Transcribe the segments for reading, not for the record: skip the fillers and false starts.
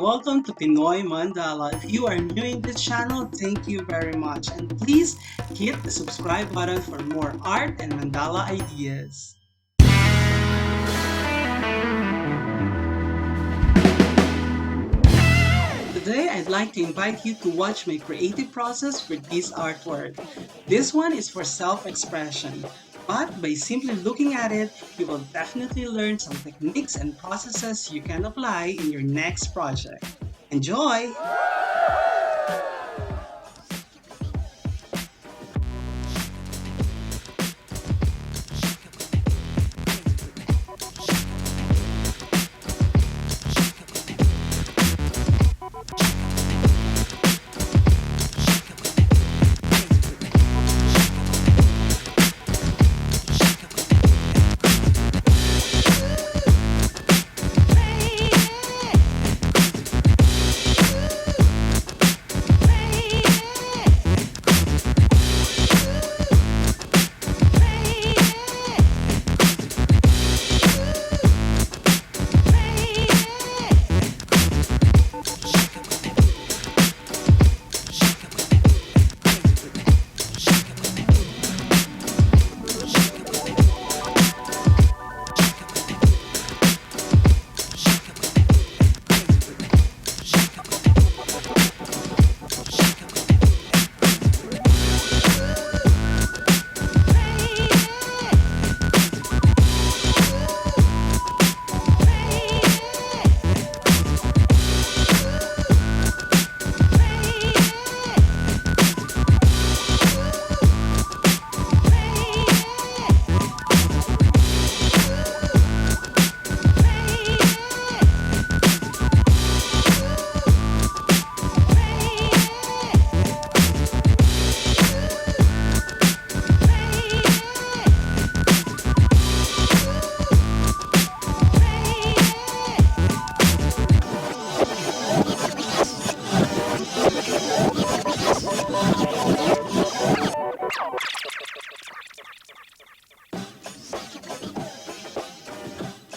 welcome to Pinoy Mandala. If you are new in this channel, thank you very much. And please hit the subscribe button for more art and mandala ideas. Today, I'd like to invite you to watch my creative process for this artwork. This one is for self-expression, but by simply looking at it, you will definitely learn some techniques and processes you can apply in your next project. Enjoy!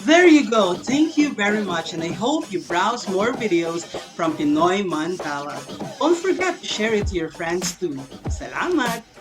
There you go. Thank you very much, and I hope you browse more videos from Pinoy Mandala. Don't forget to share it to your friends too. Salamat!